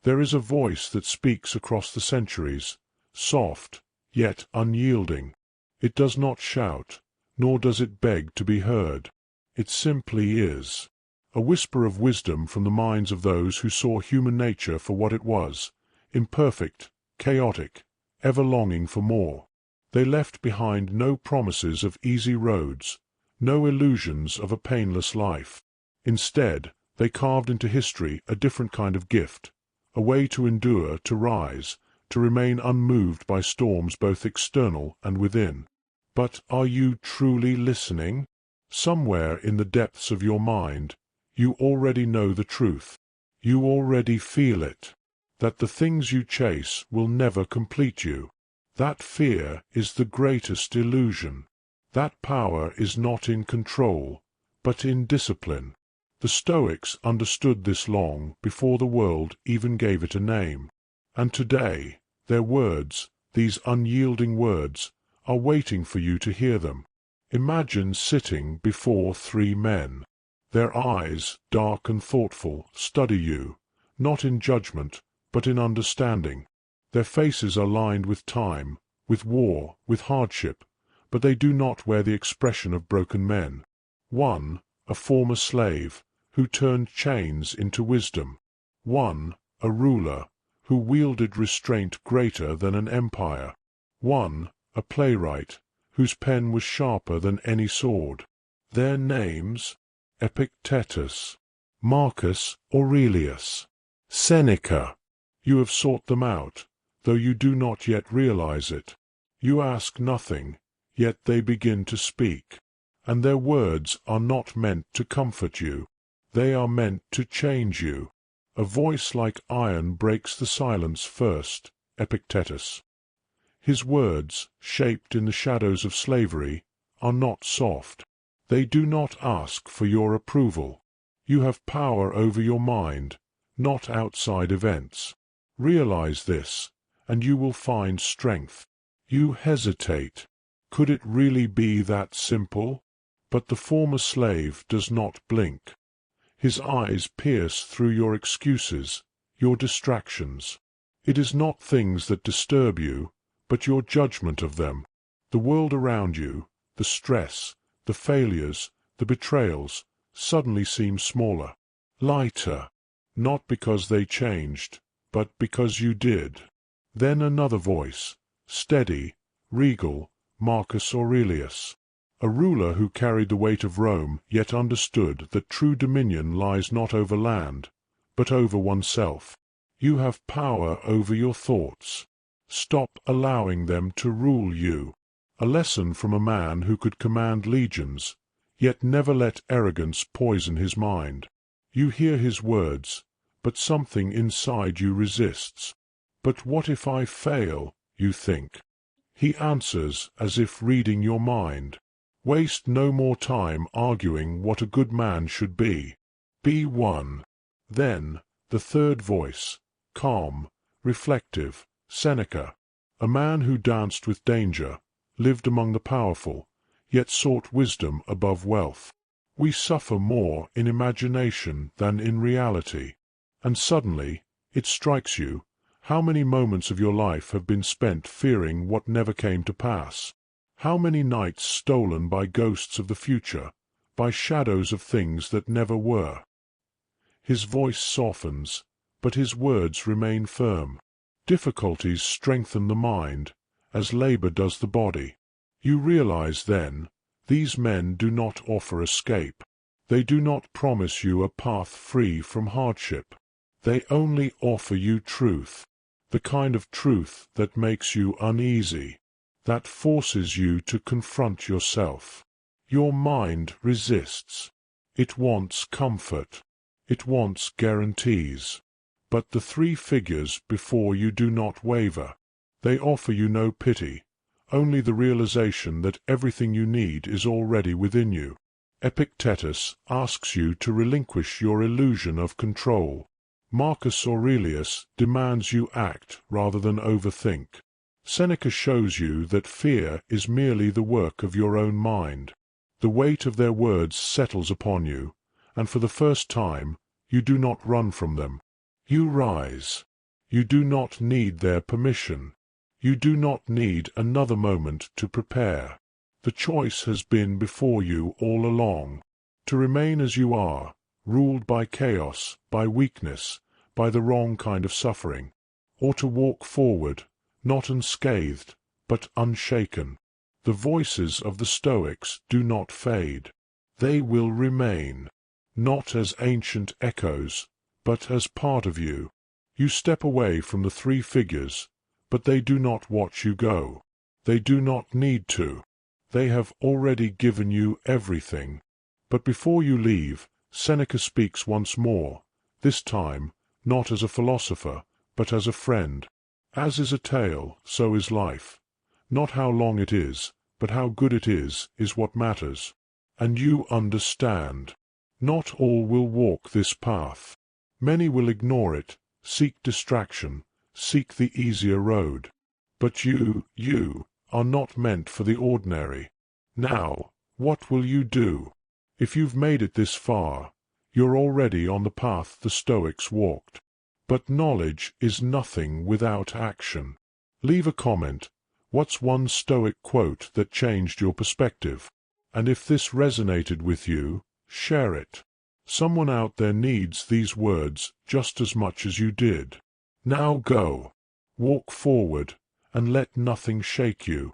There is a voice that speaks across the centuries, soft, yet unyielding. It does not shout, nor does it beg to be heard. It simply is. A whisper of wisdom from the minds of those who saw human nature for what it was, imperfect, chaotic, ever longing for more. They left behind no promises of easy roads, no illusions of a painless life. Instead, they carved into history a different kind of gift, a way to endure, to rise, to remain unmoved by storms both external and within. But are you truly listening? Somewhere in the depths of your mind, you already know the truth. You already feel it, that the things you chase will never complete you. That fear is the greatest illusion. That power is not in control, but in discipline. The Stoics understood this long before the world even gave it a name. And today, their words, these unyielding words, are waiting for you to hear them. Imagine sitting before three men. Their eyes, dark and thoughtful, study you, not in judgment, but in understanding. Their faces are lined with time, with war, with hardship, but they do not wear the expression of broken men. One, a former slave, who turned chains into wisdom. One, a ruler, who wielded restraint greater than an empire. One, a playwright, whose pen was sharper than any sword. Their names: Epictetus, Marcus Aurelius, Seneca. You have sought them out, though you do not yet realize it. You ask nothing, yet they begin to speak. And their words are not meant to comfort you. They are meant to change you. A voice like iron breaks the silence first, Epictetus. His words, shaped in the shadows of slavery, are not soft. They do not ask for your approval. You have power over your mind, not outside events. Realize this, and you will find strength. You hesitate. Could it really be that simple? But the former slave does not blink. His eyes pierce through your excuses, your distractions. It is not things that disturb you, but your judgment of them. The world around you, the stress, the failures, the betrayals, suddenly seem smaller, lighter, not because they changed, but because you did. Then another voice, steady, regal, Marcus Aurelius. A ruler who carried the weight of Rome yet understood that true dominion lies not over land, but over oneself. You have power over your thoughts. Stop allowing them to rule you. A lesson from a man who could command legions, yet never let arrogance poison his mind. You hear his words, but something inside you resists. But what if I fail, you think? He answers as if reading your mind. Waste no more time arguing what a good man should be. Be one. Then, the third voice, calm, reflective, Seneca, a man who danced with danger, lived among the powerful, yet sought wisdom above wealth. We suffer more in imagination than in reality. And suddenly, it strikes you, how many moments of your life have been spent fearing what never came to pass? How many nights stolen by ghosts of the future, by shadows of things that never were? His voice softens, but his words remain firm. Difficulties strengthen the mind, as labor does the body. You realize then, these men do not offer escape. They do not promise you a path free from hardship. They only offer you truth, the kind of truth that makes you uneasy, that forces you to confront yourself. Your mind resists. It wants comfort. It wants guarantees. But the three figures before you do not waver. They offer you no pity, only the realization that everything you need is already within you. Epictetus asks you to relinquish your illusion of control. Marcus Aurelius demands you act rather than overthink. Seneca shows you that fear is merely the work of your own mind. The weight of their words settles upon you, and for the first time you do not run from them. You rise. You do not need their permission. You do not need another moment to prepare. The choice has been before you all along, to remain as you are, ruled by chaos, by weakness, by the wrong kind of suffering, or to walk forward, not unscathed, but unshaken. The voices of the Stoics do not fade. They will remain, not as ancient echoes, but as part of you. You step away from the three figures, but they do not watch you go. They do not need to. They have already given you everything. But before you leave, Seneca speaks once more, this time not as a philosopher, but as a friend. As is a tale, so is life. Not how long it is, but how good it is what matters. And you understand. Not all will walk this path. Many will ignore it, seek distraction, seek the easier road. But you are not meant for the ordinary. Now, what will you do? If you've made it this far, you're already on the path the Stoics walked. But knowledge is nothing without action. Leave a comment. What's one Stoic quote that changed your perspective? And if this resonated with you, share it. Someone out there needs these words just as much as you did. Now go. Walk forward, and let nothing shake you.